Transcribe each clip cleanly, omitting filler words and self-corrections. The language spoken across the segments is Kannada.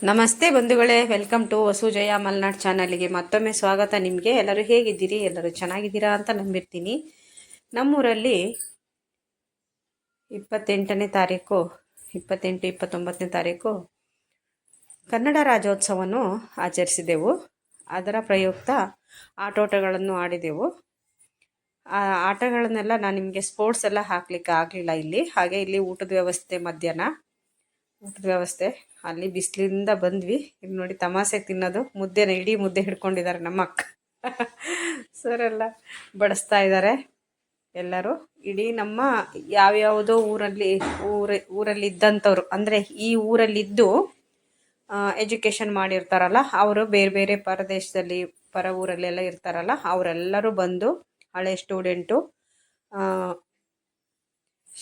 ನಮಸ್ತೆ ಬಂಧುಗಳೇ, ವೆಲ್ಕಮ್ ಟು ವಸುಜಯ ಮಲ್ನಾಡ್ ಚಾನಲ್ಗೆ ಮತ್ತೊಮ್ಮೆ ಸ್ವಾಗತ. ನಿಮಗೆ ಎಲ್ಲರೂ ಹೇಗಿದ್ದೀರಿ? ಎಲ್ಲರೂ ಚೆನ್ನಾಗಿದ್ದೀರಾ ಅಂತ ನಂಬಿರ್ತೀನಿ. ನಮ್ಮೂರಲ್ಲಿ 28ನೇ ತಾರೀಕು 29ನೇ ತಾರೀಕು ಕನ್ನಡ ರಾಜ್ಯೋತ್ಸವವನ್ನು ಆಚರಿಸಿದೆವು. ಅದರ ಪ್ರಯುಕ್ತ ಆಟೋಟಗಳನ್ನು ಆಡಿದೆವು. ಆ ಆಟಗಳನ್ನೆಲ್ಲ ನಾನು ನಿಮಗೆ ಸ್ಪೋರ್ಟ್ಸ್ ಎಲ್ಲ ಹಾಕ್ಲಿಕ್ಕೆ ಆಗಲಿಲ್ಲ ಇಲ್ಲಿ. ಹಾಗೆ ಇಲ್ಲಿ ಊಟದ ವ್ಯವಸ್ಥೆ ಅಲ್ಲಿ ಬಿಸಿಲಿಂದ ಬಂದ್ವಿ. ಇಲ್ಲಿ ನೋಡಿ ತಮಾಸೆ ತಿನ್ನೋದು, ಮುದ್ದೆನ ಇಡೀ ಮುದ್ದೆ ಹಿಡ್ಕೊಂಡಿದ್ದಾರೆ ನಮ್ಮ ಅಕ್ಕ. ಸರೆಲ್ಲ ಬಡಿಸ್ತಾ ಇದ್ದಾರೆ ಎಲ್ಲರೂ. ಇಡೀ ನಮ್ಮ ಯಾವ್ಯಾವುದೋ ಊರಲ್ಲಿ ಇದ್ದಂಥವ್ರು, ಅಂದರೆ ಈ ಊರಲ್ಲಿದ್ದು ಎಜುಕೇಷನ್ ಮಾಡಿರ್ತಾರಲ್ಲ, ಅವರು ಬೇರೆ ಬೇರೆ ಪರದೇಶದಲ್ಲಿ ಪರ ಊರಲ್ಲೆಲ್ಲ ಇರ್ತಾರಲ್ಲ, ಅವರೆಲ್ಲರೂ ಬಂದು ಹಳೆ ಸ್ಟೂಡೆಂಟು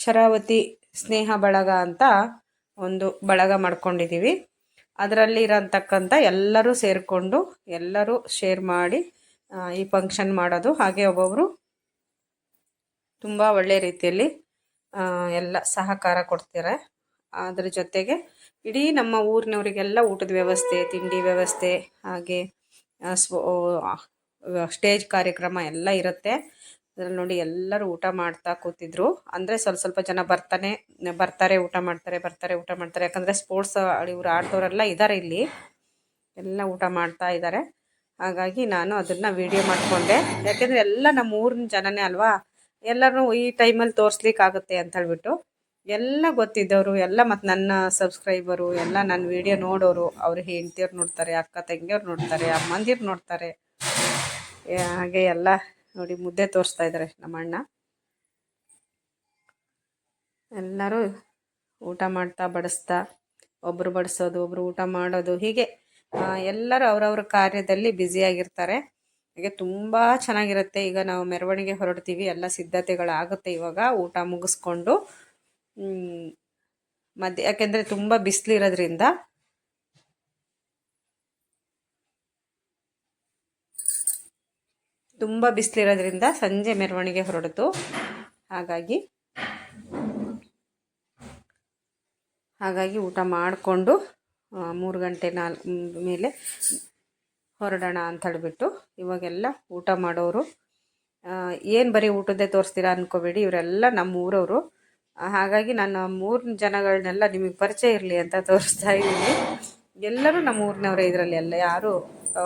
ಶರಾವತಿ ಸ್ನೇಹ ಬಳಗ ಅಂತ ಒಂದು ಬಳಗ ಮಾಡ್ಕೊಂಡಿದ್ದೀವಿ. ಅದರಲ್ಲಿ ಇರೋಂತಕ್ಕಂಥ ಎಲ್ಲರೂ ಸೇರಿಕೊಂಡು ಎಲ್ಲರೂ ಶೇರ್ ಮಾಡಿ ಈ ಫಂಕ್ಷನ್ ಮಾಡೋದು. ಹಾಗೆ ಒಬ್ಬೊಬ್ಬರು ತುಂಬ ಒಳ್ಳೆ ರೀತಿಯಲ್ಲಿ ಎಲ್ಲ ಸಹಕಾರ ಕೊಡ್ತಾರೆ. ಅದ್ರ ಜೊತೆಗೆ ಇಡೀ ನಮ್ಮ ಊರಿನವರಿಗೆಲ್ಲ ಊಟದ ವ್ಯವಸ್ಥೆ, ತಿಂಡಿ ವ್ಯವಸ್ಥೆ, ಹಾಗೆ ಸ್ಟೇಜ್ ಕಾರ್ಯಕ್ರಮ ಎಲ್ಲ ಇರುತ್ತೆ. ಅದ್ರಲ್ಲಿ ನೋಡಿ ಎಲ್ಲರೂ ಊಟ ಮಾಡ್ತಾ ಕೂತಿದ್ರು. ಅಂದರೆ ಸ್ವಲ್ಪ ಜನ ಬರ್ತಾರೆ ಊಟ ಮಾಡ್ತಾರೆ. ಯಾಕಂದರೆ ಸ್ಪೋರ್ಟ್ಸ್ ಇವ್ರು ಆಡ್ದವರೆಲ್ಲ ಇದ್ದಾರೆ ಇಲ್ಲಿ, ಎಲ್ಲ ಊಟ ಮಾಡ್ತಾ ಇದ್ದಾರೆ. ಹಾಗಾಗಿ ನಾನು ಅದನ್ನು ವಿಡಿಯೋ ಮಾಡಿಕೊಂಡೆ. ಯಾಕೆಂದರೆ ಎಲ್ಲ ನಮ್ಮ ಊರಿನ ಜನನೇ ಅಲ್ವಾ, ಎಲ್ಲರೂ ಈ ಟೈಮಲ್ಲಿ ತೋರಿಸ್ಲಿಕ್ಕಾಗುತ್ತೆ ಅಂತ ಹೇಳ್ಬಿಟ್ಟು ಎಲ್ಲ ಗೊತ್ತಿದ್ದವರು ಎಲ್ಲ, ಮತ್ತು ನನ್ನ ಸಬ್ಸ್ಕ್ರೈಬರು ಎಲ್ಲ ನನ್ನ ವಿಡಿಯೋ ನೋಡೋರು, ಅವ್ರ ಹೆಂಡ್ತಿಯವ್ರು ನೋಡ್ತಾರೆ, ಅಕ್ಕ ತಂಗಿಯವ್ರು ನೋಡ್ತಾರೆ, ಅಮ್ಮಂದಿರು ನೋಡ್ತಾರೆ. ಹಾಗೆ ಎಲ್ಲ ನೋಡಿ ಮುದ್ದೆ ತೋರಿಸ್ತಾ ಇದ್ದಾರೆ ನಮ್ಮ ಅಣ್ಣ. ಎಲ್ಲರೂ ಊಟ ಮಾಡ್ತಾ ಬಡಿಸ್ತಾ, ಒಬ್ಬರು ಬಡಿಸೋದು, ಒಬ್ಬರು ಊಟ ಮಾಡೋದು, ಹೀಗೆ ಎಲ್ಲರೂ ಅವರವ್ರ ಕಾರ್ಯದಲ್ಲಿ ಬ್ಯುಸಿಯಾಗಿರ್ತಾರೆ. ಹಾಗೆ ತುಂಬ ಚೆನ್ನಾಗಿರುತ್ತೆ. ಈಗ ನಾವು ಮೆರವಣಿಗೆ ಹೊರಡ್ತೀವಿ, ಎಲ್ಲ ಸಿದ್ಧತೆಗಳಾಗುತ್ತೆ ಇವಾಗ ಊಟ ಮುಗಿಸ್ಕೊಂಡು. ಯಾಕೆಂದರೆ ತುಂಬ ಬಿಸಿಲಿರೋದ್ರಿಂದ ಸಂಜೆ ಮೆರವಣಿಗೆ ಹೊರಡಿತು. ಹಾಗಾಗಿ ಊಟ ಮಾಡಿಕೊಂಡು 3 ಗಂಟೆ ಮೇಲೆ ಹೊರಡೋಣ ಅಂತ ಹೇಳಿಬಿಟ್ಟು ಇವಾಗೆಲ್ಲ ಊಟ ಮಾಡೋರು. ಏನು ಬರೀ ಊಟದ್ದೇ ತೋರಿಸ್ತೀರಾ ಅಂದ್ಕೋಬೇಡಿ, ಇವರೆಲ್ಲ ನಮ್ಮ ಊರವರು. ಹಾಗಾಗಿ ನಾನು ಮೂರು ಜನಗಳನ್ನೆಲ್ಲ ನಿಮಗೆ ಪರಿಚಯ ಇರಲಿ ಅಂತ ತೋರಿಸ್ತಾ ಇದ್ದೀನಿ. ಎಲ್ಲರೂ ನಮ್ಮ ಊರಿನವರೇ ಇದರಲ್ಲಿ, ಎಲ್ಲ ಯಾರು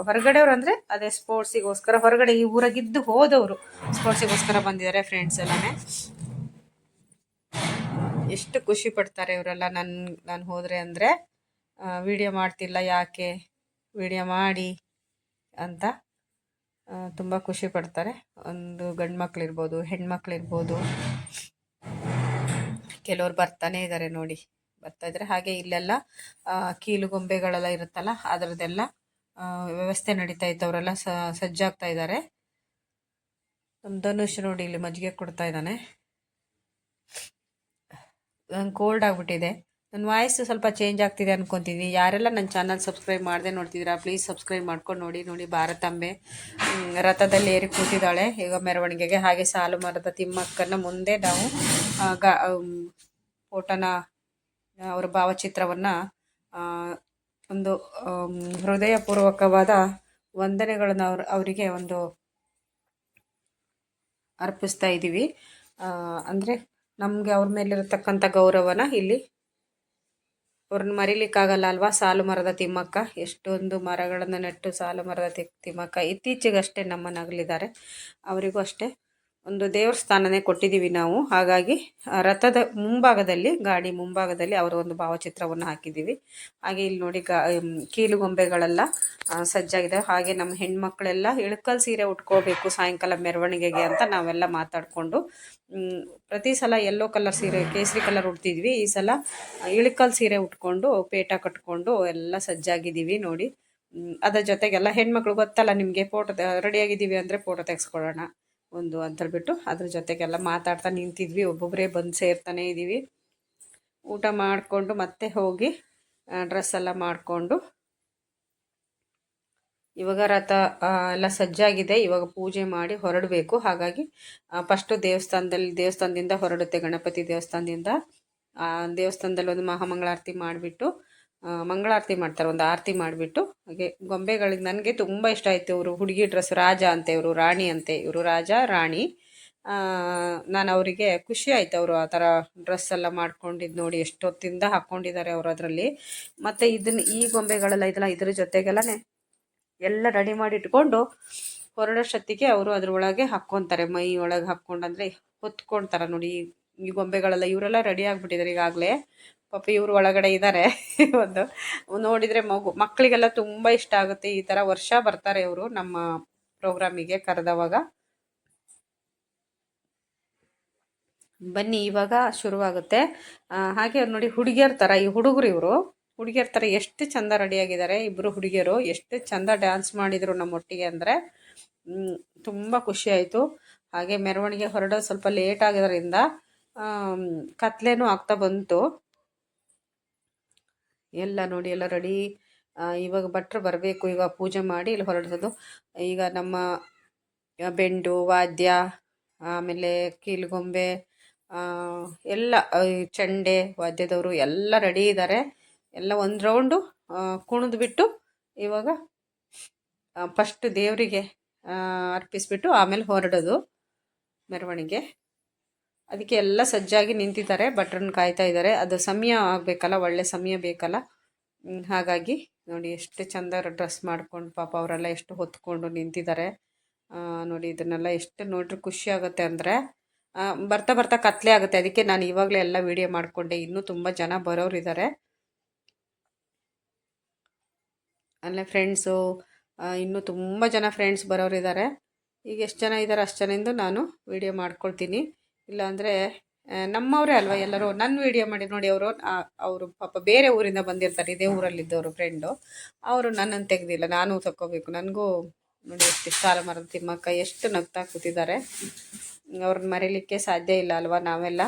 ಹೊರಗಡೆಯವರು ಅಂದರೆ ಅದೇ ಸ್ಪೋರ್ಟ್ಸಿಗೋಸ್ಕರ ಹೊರಗಡೆ ಈ ಊರಾಗಿದ್ದು ಹೋದವರು ಸ್ಪೋರ್ಟ್ಸಿಗೋಸ್ಕರ ಬಂದಿದ್ದಾರೆ. ಫ್ರೆಂಡ್ಸ್ ಎಲ್ಲನೇ ಎಷ್ಟು ಖುಷಿ ಪಡ್ತಾರೆ ಇವರೆಲ್ಲ. ನಾನು ಹೋದರೆ ಅಂದರೆ ವಿಡಿಯೋ ಮಾಡ್ತಿಲ್ಲ, ಯಾಕೆ ವಿಡಿಯೋ ಮಾಡಿ ಅಂತ ತುಂಬ ಖುಷಿ ಪಡ್ತಾರೆ. ಒಂದು ಗಂಡು ಮಕ್ಕಳಿರ್ಬೋದು, ಹೆಣ್ಮಕ್ಳಿರ್ಬೋದು, ಕೆಲವ್ರು ಬರ್ತಾನೆ ಇದ್ದಾರೆ ನೋಡಿ, ಬರ್ತಾ ಇದ್ದಾರೆ. ಹಾಗೆ ಇಲ್ಲೆಲ್ಲ ಕೀಲುಗೊಂಬೆಗಳೆಲ್ಲ ಇರುತ್ತಲ್ಲ, ಅದರದ್ದೆಲ್ಲ ವ್ಯವಸ್ಥೆ ನಡೀತಾ ಇತ್ತು. ಅವರೆಲ್ಲ ಸಜ್ಜಾಗ್ತಾ ಇದ್ದಾರೆ. ನಮ್ಮ ಧನುಷ್ ನೋಡಿ ಇಲ್ಲಿ ಮಜ್ಜಿಗೆ ಕೊಡ್ತಾ ಇದ್ದಾನೆ. ನಂಗೆ ಕೋಲ್ಡ್ ಆಗಿಬಿಟ್ಟಿದೆ, ನನ್ನ ವಾಯ್ಸ್ ಸ್ವಲ್ಪ ಚೇಂಜ್ ಆಗ್ತಿದೆ ಅನ್ಕೊತೀನಿ. ಯಾರೆಲ್ಲ ನನ್ನ ಚಾನಲ್ ಸಬ್ಸ್ಕ್ರೈಬ್ ಮಾಡದೆ ನೋಡ್ತಿದ್ದೀರಾ, ಪ್ಲೀಸ್ ಸಬ್ಸ್ಕ್ರೈಬ್ ಮಾಡ್ಕೊಂಡು ನೋಡಿ. ಭಾರತಾಂಬೆ ರಥದಲ್ಲಿ ಏರಿ ಕೂತಿದ್ದಾಳೆ ಈಗ ಮೆರವಣಿಗೆಗೆ. ಹಾಗೆ ಸಾಲು ಮರದ ತಿಮ್ಮಕ್ಕನ ಮುಂದೆ ನಾವು ಫೋಟೋನ, ಅವರ ಭಾವಚಿತ್ರವನ್ನು ಒಂದು ಹೃದಯಪೂರ್ವಕವಾದ ವಂದನೆಗಳನ್ನು ಅವರಿಗೆ ಒಂದು ಅರ್ಪಿಸ್ತಾ ಇದ್ದೀವಿ. ಅಂದರೆ ನಮಗೆ ಅವ್ರ ಮೇಲಿರತಕ್ಕಂಥ ಗೌರವನ ಇಲ್ಲಿ ಅವ್ರನ್ನ ಮರಿಲಿಕ್ಕಾಗಲ್ಲ ಅಲ್ವಾ. ಸಾಲು ಮರದ ತಿಮ್ಮಕ್ಕ, ಎಷ್ಟೊಂದು ಮರಗಳನ್ನು ನೆಟ್ಟು ಸಾಲು ಮರದ ತಿಮ್ಮಕ್ಕ ಇತ್ತೀಚೆಗಷ್ಟೇ ನಮ್ಮನ್ನಾಗಲಿದ್ದಾರೆ. ಅವರಿಗೂ ಅಷ್ಟೇ ಒಂದು ದೇವ್ರ ಸ್ಥಾನನೇ ಕೊಟ್ಟಿದ್ದೀವಿ ನಾವು. ಹಾಗಾಗಿ ರಥದ ಮುಂಭಾಗದಲ್ಲಿ, ಗಾಡಿ ಮುಂಭಾಗದಲ್ಲಿ ಅವರ ಒಂದು ಭಾವಚಿತ್ರವನ್ನು ಹಾಕಿದ್ದೀವಿ. ಹಾಗೆ ಇಲ್ಲಿ ನೋಡಿ ಕೀಲುಗೊಂಬೆಗಳೆಲ್ಲ ಸಜ್ಜಾಗಿದೆ. ಹಾಗೆ ನಮ್ಮ ಹೆಣ್ಮಕ್ಳೆಲ್ಲ ಇಳಕಲ್ ಸೀರೆ ಉಟ್ಕೋಬೇಕು ಸಾಯಂಕಾಲ ಮೆರವಣಿಗೆಗೆ ಅಂತ ನಾವೆಲ್ಲ ಮಾತಾಡಿಕೊಂಡು ಪ್ರತಿ ಸಲ ಯೆಲ್ಲೋ ಕಲರ್ ಸೀರೆ, ಕೇಸರಿ ಕಲರ್ ಉಡ್ತಿದ್ವಿ. ಈ ಸಲ ಇಳಕಲ್ ಸೀರೆ ಉಟ್ಕೊಂಡು ಪೇಟ ಕಟ್ಕೊಂಡು ಎಲ್ಲ ಸಜ್ಜಾಗಿದ್ದೀವಿ ನೋಡಿ. ಅದರ ಜೊತೆಗೆಲ್ಲ ಹೆಣ್ಮಕ್ಳು ಗೊತ್ತಲ್ಲ ನಿಮಗೆ, ಫೋಟೋ ರೆಡಿಯಾಗಿದ್ದೀವಿ ಅಂದರೆ ಫೋಟೋ ತೆಗೆಸ್ಕೊಳ್ಳೋಣ ಒಂದು ಅಂತ ಹೇಳ್ಬಿಟ್ಟು ಅದ್ರ ಜೊತೆಗೆಲ್ಲ ಮಾತಾಡ್ತಾ ನಿಂತಿದ್ವಿ. ಒಬ್ಬೊಬ್ಬರೇ ಬಂದು ಸೇರ್ತಾನೆ ಇದ್ದೀವಿ. ಊಟ ಮಾಡಿಕೊಂಡು ಮತ್ತೆ ಹೋಗಿ ಡ್ರೆಸ್ ಎಲ್ಲ ಮಾಡಿಕೊಂಡು ಇವಾಗ ರಥ ಎಲ್ಲ ಸಜ್ಜಾಗಿದೆ. ಇವಾಗ ಪೂಜೆ ಮಾಡಿ ಹೊರಡಬೇಕು. ಹಾಗಾಗಿ ಫಸ್ಟು ದೇವಸ್ಥಾನದಿಂದ ಹೊರಡುತ್ತೆ, ಗಣಪತಿ ದೇವಸ್ಥಾನದಿಂದ. ದೇವಸ್ಥಾನದಲ್ಲಿ ಒಂದು ಮಹಾಮಂಗಳಾರತಿ ಮಾಡಿಬಿಟ್ಟು ಮಂಗಳಾರತಿ ಮಾಡ್ತಾರೆ, ಒಂದು ಆರತಿ ಮಾಡಿಬಿಟ್ಟು. ಹಾಗೆ ಗೊಂಬೆಗಳಿಗೆ ನನಗೆ ತುಂಬ ಇಷ್ಟ ಆಯಿತು. ಇವರು ಹುಡುಗಿ ಡ್ರೆಸ್ ರಾಜ ಅಂತೆ, ಇವರು ರಾಣಿ ಅಂತೆ, ಇವರು ರಾಜ ರಾಣಿ. ನಾನು ಅವರಿಗೆ ಖುಷಿ ಆಯ್ತು, ಅವರು ಆ ಥರ ಡ್ರೆಸ್ ಎಲ್ಲ ಮಾಡ್ಕೊಂಡಿದ್ದು ನೋಡಿ ಎಷ್ಟೊತ್ತಿಂದ ಹಾಕ್ಕೊಂಡಿದ್ದಾರೆ ಅವರು ಅದರಲ್ಲಿ. ಮತ್ತು ಈ ಗೊಂಬೆಗಳೆಲ್ಲ ಇದೆಲ್ಲ ಇದ್ರ ಜೊತೆಗೆಲ್ಲನೇ ಎಲ್ಲ ರೆಡಿ ಮಾಡಿ ಇಟ್ಕೊಂಡು ಹೊರಡೋಷ್ಟೊತ್ತಿಗೆ ಅವರು ಅದ್ರೊಳಗೆ ಹಾಕ್ಕೊತಾರೆ, ಮೈ ಒಳಗೆ ಹಾಕ್ಕೊಂಡು ಅಂದರೆ ಹೊತ್ಕೊಳ್ತಾರೆ ನೋಡಿ. ಈ ಗೊಂಬೆಗಳೆಲ್ಲ ಇವರೆಲ್ಲ ರೆಡಿ ಆಗಿಬಿಟ್ಟಿದ್ದಾರೆ ಈಗಾಗಲೇ. ಪಾಪ ಇವರು ಒಳಗಡೆ ಇದ್ದಾರೆ. ಒಂದು ನೋಡಿದರೆ ಮಕ್ಕಳಿಗೆಲ್ಲ ತುಂಬ ಇಷ್ಟ ಆಗುತ್ತೆ. ಈ ಥರ ವರ್ಷ ಬರ್ತಾರೆ ಇವರು ನಮ್ಮ ಪ್ರೋಗ್ರಾಮಿಗೆ ಕರೆದವಾಗ. ಬನ್ನಿ ಇವಾಗ ಶುರುವಾಗುತ್ತೆ. ಹಾಗೆ ನೋಡಿ ಹುಡುಗಿಯರ ಥರ ಈ ಹುಡುಗರು, ಇವರು ಹುಡುಗಿಯರ ಥರ ಎಷ್ಟು ಚಂದ ರೆಡಿಯಾಗಿದ್ದಾರೆ. ಇಬ್ಬರು ಹುಡುಗಿಯರು ಎಷ್ಟು ಚಂದ ಡ್ಯಾನ್ಸ್ ಮಾಡಿದರು ನಮ್ಮೊಟ್ಟಿಗೆ ಅಂದರೆ ತುಂಬ ಖುಷಿ ಆಯಿತು. ಹಾಗೆ ಮೆರವಣಿಗೆ ಹೊರಡೋದು ಸ್ವಲ್ಪ ಲೇಟ್ ಆಗಿದ್ದರಿಂದ ಕತ್ಲೇನೂ ಆಗ್ತಾ ಬಂತು. ಎಲ್ಲ ನೋಡಿ ಎಲ್ಲ ರೆಡಿ. ಇವಾಗ ಭಟ್ರು ಬರಬೇಕು, ಈಗ ಪೂಜೆ ಮಾಡಿ ಇಲ್ಲಿ ಹೊರಡೋದು. ಈಗ ನಮ್ಮ ಬೆಂಡು ವಾದ್ಯ, ಆಮೇಲೆ ಕೀಲುಗೊಂಬೆ, ಎಲ್ಲ ಚಂಡೆ ವಾದ್ಯದವರು ಎಲ್ಲ ರೆಡಿ ಇದ್ದಾರೆ. ಎಲ್ಲ ಒಂದು ರೌಂಡು ಕುಣಿದ್ಬಿಟ್ಟು ಇವಾಗ ಫಸ್ಟ್ ದೇವರಿಗೆ ಅರ್ಪಿಸ್ಬಿಟ್ಟು ಆಮೇಲೆ ಹೊರಡೋದು ಮೆರವಣಿಗೆ. ಅದಕ್ಕೆ ಎಲ್ಲ ಸಜ್ಜಾಗಿ ನಿಂತಿದ್ದಾರೆ, ಭಟ್ರನ್ನ ಕಾಯ್ತಾ ಇದ್ದಾರೆ. ಅದು ಸಮಯ ಆಗಬೇಕಲ್ಲ, ಒಳ್ಳೆ ಸಮಯ ಬೇಕಲ್ಲ. ಹಾಗಾಗಿ ನೋಡಿ ಎಷ್ಟು ಚಂದ ಡ್ರೆಸ್ ಮಾಡ್ಕೊಂಡು ಪಾಪ ಅವರೆಲ್ಲ ಎಷ್ಟು ಹೊತ್ಕೊಂಡು ನಿಂತಿದ್ದಾರೆ ನೋಡಿ. ಇದನ್ನೆಲ್ಲ ಎಷ್ಟು ನೋಡ್ರಿ ಖುಷಿ ಆಗುತ್ತೆ ಅಂದರೆ ಬರ್ತಾ ಬರ್ತಾ ಕತ್ಲೆ ಆಗುತ್ತೆ. ಅದಕ್ಕೆ ನಾನು ಇವಾಗಲೇ ಎಲ್ಲ ವಿಡಿಯೋ ಮಾಡಿಕೊಂಡೆ. ಇನ್ನೂ ತುಂಬ ಜನ ಬರೋರಿದ್ದಾರೆ. ಅಲ್ಲೇ ಫ್ರೆಂಡ್ಸು ಇನ್ನೂ ತುಂಬ ಜನ ಫ್ರೆಂಡ್ಸ್ ಬರೋರಿದ್ದಾರೆ. ಈಗ ಎಷ್ಟು ಜನ ಇದ್ದಾರೆ ಅಷ್ಟು ಜನದಿಂದ ನಾನು ವಿಡಿಯೋ ಮಾಡ್ಕೊಳ್ತೀನಿ. ಇಲ್ಲಾಂದರೆ ನಮ್ಮವರೇ ಅಲ್ವಾ ಎಲ್ಲರೂ. ನನ್ನ ವಿಡಿಯೋ ಮಾಡಿ ನೋಡಿ ಅವರು ಪಾಪ ಬೇರೆ ಊರಿಂದ ಬಂದಿರ್ತಾರೆ, ಇದೇ ಊರಲ್ಲಿದ್ದವರು ಫ್ರೆಂಡು. ಅವರು ನನ್ನನ್ನು ತೆಗೆದಿಲ್ಲ, ನಾನು ತಗೋಬೇಕು. ನನಗೂ ನೋಡಿ ಎಷ್ಟು ಸಾಲು ಮರದ ತಿಮ್ಮಕ್ಕ ಎಷ್ಟು ನಗ್ತಾ ಕೂತಿದ್ದಾರೆ. ಅವ್ರನ್ನ ಮರೀಲಿಕ್ಕೆ ಸಾಧ್ಯ ಇಲ್ಲ ಅಲ್ವಾ. ನಾವೆಲ್ಲ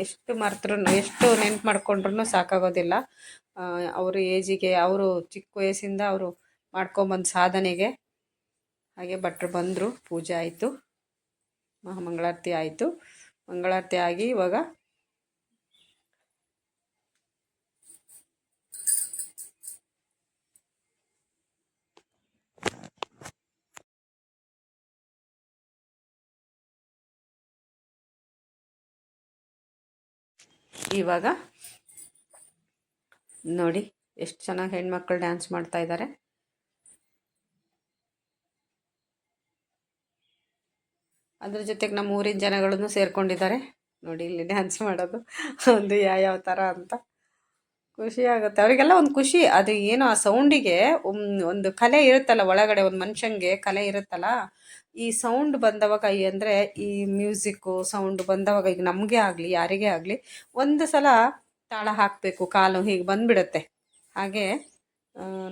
ಎಷ್ಟು ಮರೆತ್ರೂ ಎಷ್ಟು ನೆನ್ಪು ಮಾಡ್ಕೊಂಡ್ರೂ ಸಾಕಾಗೋದಿಲ್ಲ. ಅವರು ಏಜಿಗೆ, ಅವರು ಚಿಕ್ಕ ವಯಸ್ಸಿಂದ ಅವರು ಮಾಡ್ಕೊಂಬಂದು ಸಾಧನೆಗೆ. ಹಾಗೆ ಭಟ್ರು ಬಂದರು, ಪೂಜೆ ಆಯಿತು, ಮಹಾಮಂಗಳಾರತಿ ಆಯಿತು. ಮಂಗಳಾರತಿ ಆಗಿ ಇವಾಗ ನೋಡಿ ಎಷ್ಟು ಚೆನ್ನಾಗಿ ಹೆಣ್ಮಕ್ಳು ಡ್ಯಾನ್ಸ್ ಮಾಡ್ತಾ ಇದ್ದಾರೆ. ಅದ್ರ ಜೊತೆಗೆ ನಮ್ಮ ಊರಿನ ಜನಗಳನ್ನು ಸೇರ್ಕೊಂಡಿದ್ದಾರೆ ನೋಡಿ ಇಲ್ಲಿ ಡ್ಯಾನ್ಸ್ ಮಾಡೋದು. ಒಂದು ಯಾವ ಥರ ಅಂತ ಖುಷಿ ಆಗುತ್ತೆ ಅವರಿಗೆಲ್ಲ. ಒಂದು ಖುಷಿ, ಅದು ಏನೋ ಆ ಸೌಂಡಿಗೆ ಒಂದು ಕಲೆ ಇರುತ್ತಲ್ಲ ಒಳಗಡೆ, ಒಂದು ಮನುಷ್ಯಂಗೆ ಕಲೆ ಇರುತ್ತಲ್ಲ. ಈ ಸೌಂಡ್ ಬಂದವಾಗ ಅಂದರೆ ಈ ಮ್ಯೂಸಿಕ್ಕು ಸೌಂಡ್ ಬಂದವಾಗ ಈಗ ನಮಗೆ ಆಗಲಿ ಯಾರಿಗೇ ಆಗಲಿ ಒಂದು ಸಲ ತಾಳ ಹಾಕಬೇಕು, ಕಾಲು ಹೀಗೆ ಬಂದುಬಿಡುತ್ತೆ. ಹಾಗೆ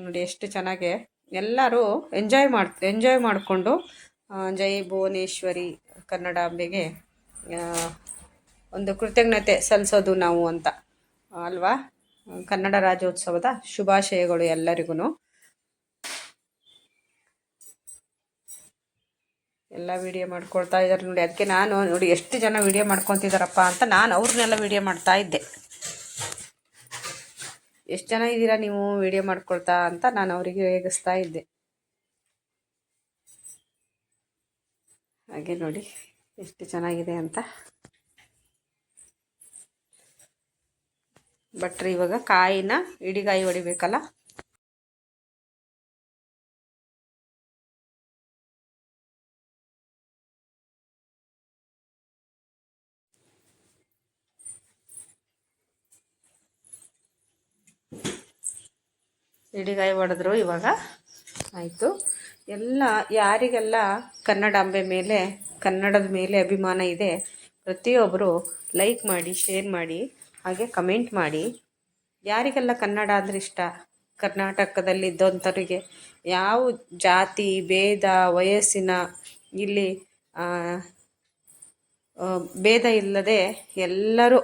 ನೋಡಿ ಎಷ್ಟು ಚೆನ್ನಾಗೆ ಎಲ್ಲರೂ ಎಂಜಾಯ್ ಮಾಡಿಕೊಂಡು ಜೈ ಭುವನೇಶ್ವರಿ ಕನ್ನಡಾಂಬೆಗೆ ಒಂದು ಕೃತಜ್ಞತೆ ಸಲ್ಲಿಸೋದು ನಾವು ಅಂತ ಅಲ್ವಾ. ಕನ್ನಡ ರಾಜ್ಯೋತ್ಸವದ ಶುಭಾಶಯಗಳು ಎಲ್ಲರಿಗೂ. ಎಲ್ಲ ವಿಡಿಯೋ ಮಾಡ್ಕೊಳ್ತಾ ಇದ್ದಾರೆ ನೋಡಿ. ಅದಕ್ಕೆ ನಾನು ನೋಡಿ ಎಷ್ಟು ಜನ ವಿಡಿಯೋ ಮಾಡ್ಕೊತಿದ್ದಾರಪ್ಪ ಅಂತ ನಾನು ಅವ್ರನ್ನೆಲ್ಲ ವಿಡಿಯೋ ಮಾಡ್ತಾ ಇದ್ದೆ. ಎಷ್ಟು ಜನ ಇದ್ದೀರಾ ನೀವು ವಿಡಿಯೋ ಮಾಡ್ಕೊಳ್ತಾ ಅಂತ ನಾನು ಅವರಿಗೆ ರೇಗಿಸ್ತಾ ಇದ್ದೆ. ಹಾಗೆ ನೋಡಿ ಎಷ್ಟು ಚೆನ್ನಾಗಿದೆ ಅಂತ. ಭಟ್ರು ಇವಾಗ ಕಾಯಿನ ಇಡಿಗಾಯಿ ಹೊಡಿಬೇಕಲ್ಲ, ಇಡಿಗಾಯಿ ಹೊಡೆದ್ರು. ಇವಾಗ ಆಯಿತು. ಎಲ್ಲ ಯಾರಿಗೆಲ್ಲ ಕನ್ನಡಾಂಬೆ ಮೇಲೆ, ಕನ್ನಡದ ಮೇಲೆ ಅಭಿಮಾನ ಇದೆ ಪ್ರತಿಯೊಬ್ಬರು ಲೈಕ್ ಮಾಡಿ, ಶೇರ್ ಮಾಡಿ, ಹಾಗೆ ಕಮೆಂಟ್ ಮಾಡಿ. ಯಾರಿಗೆಲ್ಲ ಕನ್ನಡ ಅಂದರೆ ಇಷ್ಟ, ಕರ್ನಾಟಕದಲ್ಲಿದ್ದಂಥವರಿಗೆ ಯಾವ ಜಾತಿ ಭೇದ ವಯಸ್ಸಿನ ಇಲ್ಲಿ ಭೇದ ಇಲ್ಲದೆ ಎಲ್ಲರೂ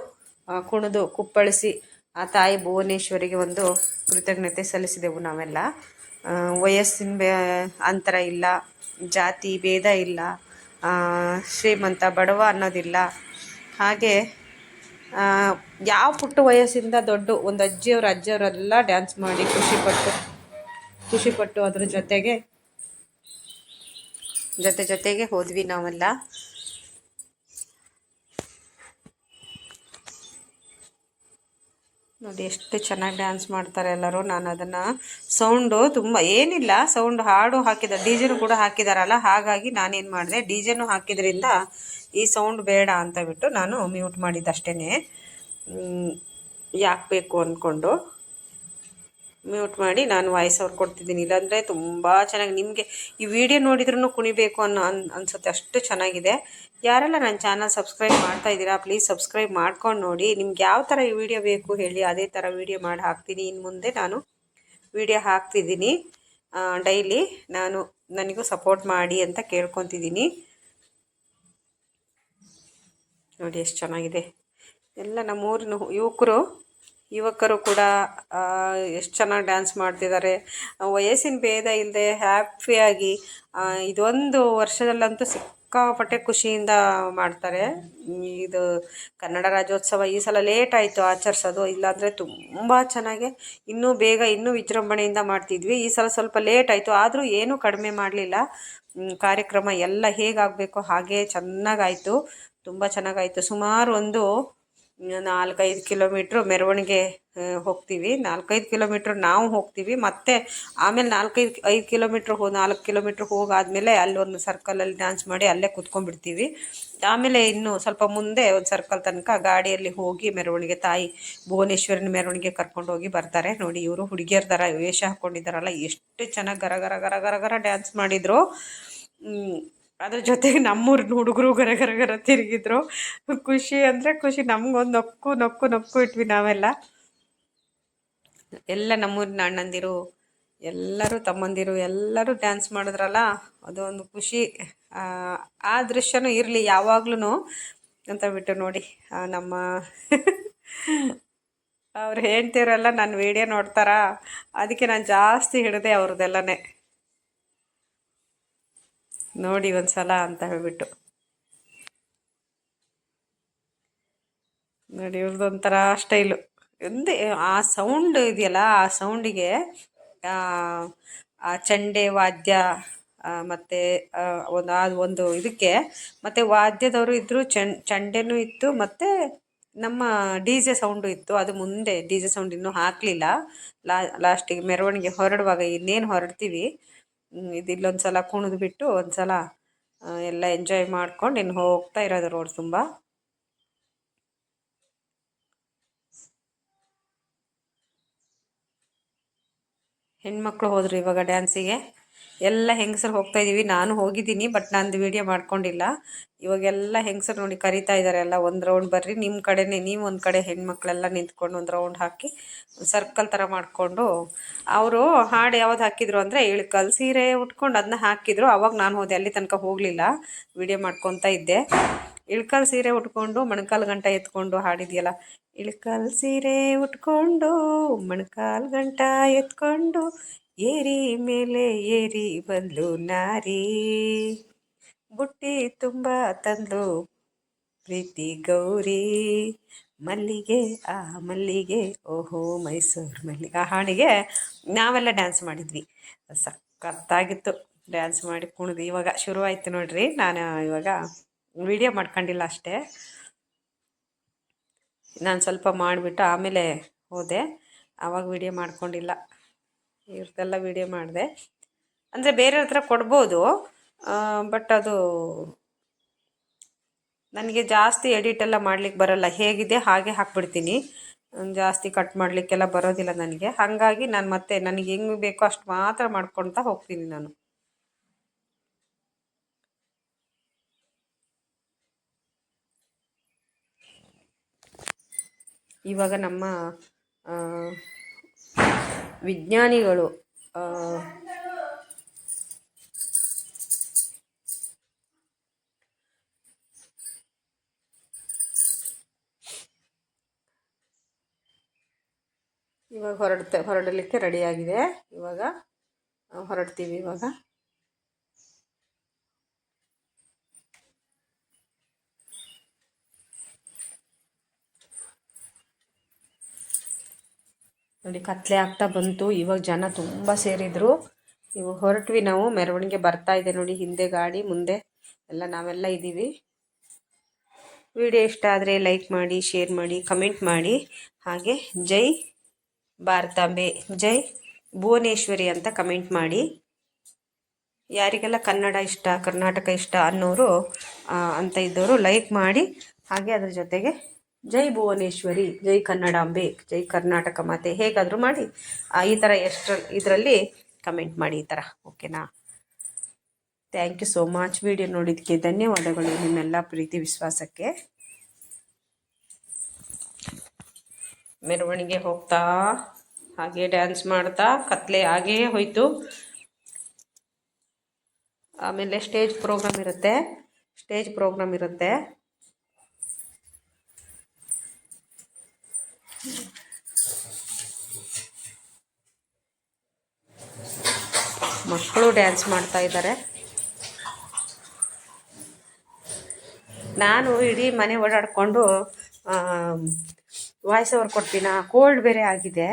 ಕುಣಿದು ಕುಪ್ಪಳಿಸಿ ಆ ತಾಯಿ ಭುವನೇಶ್ವರಿಗೆ ಒಂದು ಕೃತಜ್ಞತೆ ಸಲ್ಲಿಸಿದೆವು ನಾವೆಲ್ಲ. ವಯಸ್ಸಿನ ಅಂತರ ಇಲ್ಲ, ಜಾತಿ ಭೇದ ಇಲ್ಲ, ಶ್ರೀಮಂತ ಬಡವ ಅನ್ನೋದಿಲ್ಲ. ಹಾಗೆ ಯಾವ ಪುಟ್ಟ ವಯಸ್ಸಿಂದ ದೊಡ್ಡ ಒಂದು ಅಜ್ಜಿಯವರೆಲ್ಲ ಡ್ಯಾನ್ಸ್ ಮಾಡಿ ಖುಷಿಪಟ್ಟು ಅದ್ರ ಜೊತೆಗೆ ಹೋದ್ವಿ ನಾವೆಲ್ಲ. ನೋಡಿ ಎಷ್ಟು ಚೆನ್ನಾಗಿ ಡ್ಯಾನ್ಸ್ ಮಾಡ್ತಾರೆ ಎಲ್ಲರೂ. ನಾನು ಅದನ್ನು ಸೌಂಡು ತುಂಬ ಏನಿಲ್ಲ, ಸೌಂಡ್ ಹಾಡು ಹಾಕಿದ್ದಾರೆ, ಡಿ ಜೆನೂ ಕೂಡ ಹಾಕಿದಾರಲ್ಲ, ಹಾಗಾಗಿ ನಾನೇನು ಮಾಡಿದೆ, ಡಿ ಜೆನೂ ಹಾಕಿದ್ರಿಂದ ಈ ಸೌಂಡ್ ಬೇಡ ಅಂತ ಬಿಟ್ಟು ನಾನು ಮ್ಯೂಟ್ ಮಾಡಿದ್ದಷ್ಟೇ. ಯಾಕೆ ಬೇಕು ಅಂದ್ಕೊಂಡು ಮ್ಯೂಟ್ ಮಾಡಿ ನಾನು ವಾಯ್ಸ್ ಓವರ್ ಕೊಡ್ತಿದ್ದೀನಿ. ಇಲ್ಲಾಂದರೆ ತುಂಬ ಚೆನ್ನಾಗಿ ನಿಮಗೆ ಈ ವಿಡಿಯೋ ನೋಡಿದ್ರೂ ಕುಣಿಬೇಕು ಅನಿಸುತ್ತೆ, ಅಷ್ಟು ಚೆನ್ನಾಗಿದೆ. ಯಾರೆಲ್ಲ ನನ್ನ ಚಾನಲ್ ಸಬ್ಸ್ಕ್ರೈಬ್ ಮಾಡ್ತಾ ಇದ್ದೀರಾ ಪ್ಲೀಸ್ ಸಬ್ಸ್ಕ್ರೈಬ್ ಮಾಡ್ಕೊಂಡು ನೋಡಿ. ನಿಮ್ಗೆ ಯಾವ ಥರ ಈ ವಿಡಿಯೋ ಬೇಕು ಹೇಳಿ, ಅದೇ ಥರ ವಿಡಿಯೋ ಮಾಡಿ ಹಾಕ್ತೀನಿ. ಇನ್ನು ಮುಂದೆ ನಾನು ವಿಡಿಯೋ ಹಾಕ್ತಿದ್ದೀನಿ ಡೈಲಿ. ನನಗೂ ಸಪೋರ್ಟ್ ಮಾಡಿ ಅಂತ ಕೇಳ್ಕೊತಿದ್ದೀನಿ. ನೋಡಿ ಎಷ್ಟು ಚೆನ್ನಾಗಿದೆ. ಎಲ್ಲ ನಮ್ಮೂರಿನ ಯುವಕರು ಕೂಡ ಎಷ್ಟು ಚೆನ್ನಾಗಿ ಡ್ಯಾನ್ಸ್ ಮಾಡ್ತಿದ್ದಾರೆ. ವಯಸ್ಸಿನ ಭೇದ ಇಲ್ಲದೆ ಹ್ಯಾಪಿಯಾಗಿ ಇದೊಂದು ವರ್ಷದಲ್ಲಂತೂ ಸಿಕ್ಕಾಪಟ್ಟೆ ಖುಷಿಯಿಂದ ಮಾಡ್ತಾರೆ. ಇದು ಕನ್ನಡ ರಾಜ್ಯೋತ್ಸವ ಈ ಸಲ ಲೇಟ್ ಆಯಿತು ಆಚರಿಸೋದು, ಇಲ್ಲಾಂದರೆ ತುಂಬ ಚೆನ್ನಾಗೆ ಇನ್ನೂ ಬೇಗ ಇನ್ನೂ ವಿಜೃಂಭಣೆಯಿಂದ ಮಾಡ್ತಿದ್ವಿ. ಈ ಸಲ ಸ್ವಲ್ಪ ಲೇಟ್ ಆಯಿತು, ಆದರೂ ಏನೂ ಕಡಿಮೆ ಮಾಡಲಿಲ್ಲ. ಕಾರ್ಯಕ್ರಮ ಎಲ್ಲ ಹೇಗಾಗಬೇಕು ಹಾಗೇ ಚೆನ್ನಾಗಾಯಿತು, ತುಂಬ ಚೆನ್ನಾಗಾಯಿತು. ಸುಮಾರು ಒಂದು 4-5 ಕಿಲೋಮೀಟ್ರ್ ಮೆರವಣಿಗೆ ಹೋಗ್ತೀವಿ. 4-5 ಕಿಲೋಮೀಟ್ರ್ ನಾವು ಹೋಗ್ತೀವಿ, ಮತ್ತು ಆಮೇಲೆ 4-5 ಕಿಲೋಮೀಟ್ರ್ 4 ಕಿಲೋಮೀಟ್ರ್ ಹೋಗಾದ್ಮೇಲೆ ಅಲ್ಲೊಂದು ಸರ್ಕಲಲ್ಲಿ ಡ್ಯಾನ್ಸ್ ಮಾಡಿ ಅಲ್ಲೇ ಕೂತ್ಕೊಂಡ್ಬಿಡ್ತೀವಿ. ಆಮೇಲೆ ಇನ್ನು ಸ್ವಲ್ಪ ಮುಂದೆ ಒಂದು ಸರ್ಕಲ್ ತನಕ ಗಾಡಿಯಲ್ಲಿ ಹೋಗಿ ಮೆರವಣಿಗೆ, ತಾಯಿ ಭುವನೇಶ್ವರಿನ ಮೆರವಣಿಗೆ ಕರ್ಕೊಂಡು ಹೋಗಿ ಬರ್ತಾರೆ. ನೋಡಿ ಇವರು ಹುಡುಗಿಯರ ಥರ ವೇಷ ಹಾಕ್ಕೊಂಡಿದ್ದಾರಲ್ಲ, ಎಷ್ಟು ಚೆನ್ನಾಗಿ ಗರ ಗರ ಗರ ಗರ ಗರ ಡ್ಯಾನ್ಸ್ ಮಾಡಿದರು. ಅದ್ರ ಜೊತೆಗೆ ನಮ್ಮೂರಿನ ಹುಡುಗರು ಗರ ಗರ ಗರ ತಿರುಗಿದ್ರು. ಖುಷಿ ಅಂದರೆ ಖುಷಿ, ನಮಗೊಂದು ನಕ್ಕು ಇಟ್ವಿ ನಾವೆಲ್ಲ. ಎಲ್ಲ ನಮ್ಮೂರಿನ ಅಣ್ಣಂದಿರು ಎಲ್ಲರೂ ತಮ್ಮಂದಿರು ಎಲ್ಲರೂ ಡ್ಯಾನ್ಸ್ ಮಾಡಿದ್ರಲ್ಲ, ಅದೊಂದು ಖುಷಿ. ಆ ದೃಶ್ಯನೂ ಇರಲಿ ಯಾವಾಗ್ಲೂ ಅಂತ ಬಿಟ್ಟು ನೋಡಿ ನಮ್ಮ ಅವ್ರು ಹೇಳ್ತಿರಲ್ಲ ನನ್ನ ವಿಡಿಯೋ ನೋಡ್ತಾರಾ, ಅದಕ್ಕೆ ನಾನು ಜಾಸ್ತಿ ಹಿಡಿದೆ ಅವ್ರದ್ದೆಲ್ಲನೇ ನೋಡಿ ಒಂದು ಸಲ ಅಂತ ಹೇಳ್ಬಿಟ್ಟು. ನೋಡಿ ಇವ್ರದ್ದೊಂಥರ ಸ್ಟೈಲು. ಒಂದೇ ಆ ಸೌಂಡ್ ಇದೆಯಲ್ಲ, ಆ ಸೌಂಡಿಗೆ ಆ ಚಂಡೆ ವಾದ್ಯ ಮತ್ತು ಒಂದು ಇದಕ್ಕೆ ಮತ್ತು ವಾದ್ಯದವರು ಇದ್ದರು, ಚಂಡೆನೂ ಇತ್ತು, ಮತ್ತು ನಮ್ಮ ಡಿ ಜೆ ಸೌಂಡು ಇತ್ತು. ಅದು ಮುಂದೆ ಡಿ ಜೆ ಸೌಂಡ್ ಇನ್ನೂ ಹಾಕಲಿಲ್ಲ. ಲಾಸ್ಟಿಗೆ ಮೆರವಣಿಗೆ ಹೊರಡುವಾಗ ಇನ್ನೇನು ಹೊರಡ್ತೀವಿ, ಇಲ್ಲೊಂದು ಸಲ ಕುಣಿದು ಬಿಟ್ಟು ಒಂದು ಸಲ ಎಲ್ಲ ಎಂಜಾಯ್ ಮಾಡ್ಕೊಂಡು ಇನ್ನು ಹೋಗ್ತಾ ಇರೋದು ರೋಡ್ ತುಂಬ. ಹೆಣ್ಮಕ್ಳು ಹೋದರು ಇವಾಗ ಡ್ಯಾನ್ಸಿಗೆ, ಎಲ್ಲ ಹೆಂಗಸರು ಹೋಗ್ತಾಯಿದ್ದೀವಿ. ನಾನು ಹೋಗಿದ್ದೀನಿ, ಬಟ್ ನಂದು ವೀಡಿಯೋ ಮಾಡ್ಕೊಂಡಿಲ್ಲ. ಇವಾಗೆಲ್ಲ ಹೆಂಗಸರು ನೋಡಿ ಕರಿತಾ ಇದ್ದಾರೆ, ಎಲ್ಲ ಒಂದು ರೌಂಡ್ ಬರ್ರಿ, ನಿಮ್ಮ ಕಡೆನೇ ನೀವು ಒಂದು ಕಡೆ ಹೆಣ್ಮಕ್ಳೆಲ್ಲ ನಿಂತ್ಕೊಂಡು ಒಂದು ರೌಂಡ್ ಹಾಕಿ ಸರ್ಕಲ್ ಥರ ಮಾಡಿಕೊಂಡು. ಅವರು ಹಾಡು ಯಾವ್ದು ಹಾಕಿದ್ರು ಅಂದರೆ ಇಳ್ಕಲ್ ಸೀರೆ ಉಟ್ಕೊಂಡು ಅದನ್ನ ಹಾಕಿದ್ರು. ಅವಾಗ ನಾನು ಹೋದೆ, ಅಲ್ಲಿ ತನಕ ಹೋಗಲಿಲ್ಲ, ವೀಡಿಯೋ ಮಾಡ್ಕೊತಾ ಇದ್ದೆ. ಇಳ್ಕಲ್ ಸೀರೆ ಉಟ್ಕೊಂಡು ಮೊಣಕಾಲು ಗಂಟ ಎತ್ಕೊಂಡು ಹಾಡಿದೆಯಲ್ಲ, ಇಳ್ಕಲ್ ಸೀರೆ ಉಟ್ಕೊಂಡು ಮೊಣಕಾಲು ಗಂಟ ಎತ್ಕೊಂಡು ಏರಿ ಮೇಲೆ ಏರಿ ಬಂದ್ಲು ನಾರಿ, ಬುಟ್ಟಿ ತುಂಬ ತಂದ್ಲು ಪ್ರೀತಿ ಗೌರಿ, ಮಲ್ಲಿಗೆ ಆ ಮಲ್ಲಿಗೆ ಓಹೋ ಮೈಸೂರು ಮಲ್ಲಿಗೆ. ಆ ಹಾಡಿಗೆ ನಾವೆಲ್ಲ ಡ್ಯಾನ್ಸ್ ಮಾಡಿದ್ವಿ, ಸಖತ್ತಾಗಿತ್ತು. ಡ್ಯಾನ್ಸ್ ಮಾಡಿ ಕುಣಿದು ಇವಾಗ ಶುರುವಾಯಿತು ನೋಡ್ರಿ. ನಾನು ಇವಾಗ ವಿಡಿಯೋ ಮಾಡ್ಕೊಂಡಿಲ್ಲ ಅಷ್ಟೇ, ನಾನು ಸ್ವಲ್ಪ ಮಾಡಿಬಿಟ್ಟು ಆಮೇಲೆ ಹೋದೆ, ಆವಾಗ ವಿಡಿಯೋ ಮಾಡ್ಕೊಂಡಿಲ್ಲ. ಇವ್ರದ್ದೆಲ್ಲ ವಿಡಿಯೋ ಮಾಡಿದೆ. ಅಂದರೆ ಬೇರೆಯವ್ರ ಹತ್ರ ಕೊಡ್ಬೋದು, ಬಟ್ ಅದು ನನಗೆ ಜಾಸ್ತಿ ಎಡಿಟೆಲ್ಲ ಮಾಡ್ಲಿಕ್ಕೆ ಬರೋಲ್ಲ, ಹೇಗಿದೆ ಹಾಗೆ ಹಾಕ್ಬಿಡ್ತೀನಿ. ಜಾಸ್ತಿ ಕಟ್ ಮಾಡಲಿಕ್ಕೆಲ್ಲ ಬರೋದಿಲ್ಲ ನನಗೆ, ಹಾಗಾಗಿ ನಾನು ಮತ್ತೆ ನನಗೆ ಹೆಂಗೆ ಬೇಕೋ ಅಷ್ಟು ಮಾತ್ರ ಮಾಡ್ಕೊಳ್ತಾ ಹೋಗ್ತೀನಿ ನಾನು. ಇವಾಗ ನಮ್ಮ ವಿಜ್ಞಾನಿಗಳು ಇವಾಗ ಹೊರಡಲಿಕ್ಕೆ ರೆಡಿಯಾಗಿದೆ. ಇವಾಗ ಹೊರಡ್ತೀವಿ. ಇವಾಗ ನೋಡಿ ಕತ್ಲೆ ಆಗ್ತಾ ಬಂತು. ಇವಾಗ ಜನ ತುಂಬ ಸೇರಿದ್ರು. ಇವಾಗ ಹೊರಟ್ವಿ ನಾವು. ಮೆರವಣಿಗೆ ಬರ್ತಾ ಇದೆ ನೋಡಿ, ಹಿಂದೆ ಗಾಡಿ, ಮುಂದೆ ಎಲ್ಲ ನಾವೆಲ್ಲ ಇದ್ದೀವಿ. ವಿಡಿಯೋ ಇಷ್ಟ ಆದರೆ ಲೈಕ್ ಮಾಡಿ, ಶೇರ್ ಮಾಡಿ, ಕಮೆಂಟ್ ಮಾಡಿ. ಹಾಗೆ ಜೈ ಭಾರತಾಂಬೆ, ಜೈ ಭುವನೇಶ್ವರಿ ಅಂತ ಕಮೆಂಟ್ ಮಾಡಿ. ಯಾರಿಗೆಲ್ಲ ಕನ್ನಡ ಇಷ್ಟ, ಕರ್ನಾಟಕ ಇಷ್ಟ ಅನ್ನೋರು ಅಂತ ಇದ್ದವರು ಲೈಕ್ ಮಾಡಿ. ಹಾಗೆ ಅದ್ರ ಜೊತೆಗೆ ಜೈ ಭುವನೇಶ್ವರಿ, ಜೈ ಕನ್ನಡಾಂಬೆ, ಜೈ ಕರ್ನಾಟಕ ಮಾತೆ ಹೇಗಾದರೂ ಮಾಡಿ ಈ ಥರ ಇದರಲ್ಲಿ ಕಮೆಂಟ್ ಮಾಡಿ ಈ ಥರ. ಓಕೆನಾ? Thank you so much. Video ನೋಡಿದ್ದಕ್ಕೆ ಧನ್ಯವಾದಗಳು ನಿಮ್ಮೆಲ್ಲ ಪ್ರೀತಿ ವಿಶ್ವಾಸಕ್ಕೆ. ಮೆರವಣಿಗೆ ಹೋಗ್ತಾ ಹಾಗೆ ಡ್ಯಾನ್ಸ್ ಮಾಡ್ತಾ ಕತ್ಲೆ ಹಾಗೇ ಹೋಯ್ತು. ಆಮೇಲೆ ಸ್ಟೇಜ್ ಪ್ರೋಗ್ರಾಮ್ ಇರುತ್ತೆ. ಮಕ್ಕಳು ಡ್ಯಾನ್ಸ್ ಮಾಡ್ತಾ ಇದ್ದಾರೆ. ನಾನು ಇಡೀ ಮನೆ ಓಡಾಡಿಕೊಂಡು ವಾಯ್ಸ್ ಓವರ್ ಕೊಡ್ತೀನ. ಕೋಲ್ಡ್ ಬೇರೆ ಆಗಿದೆ.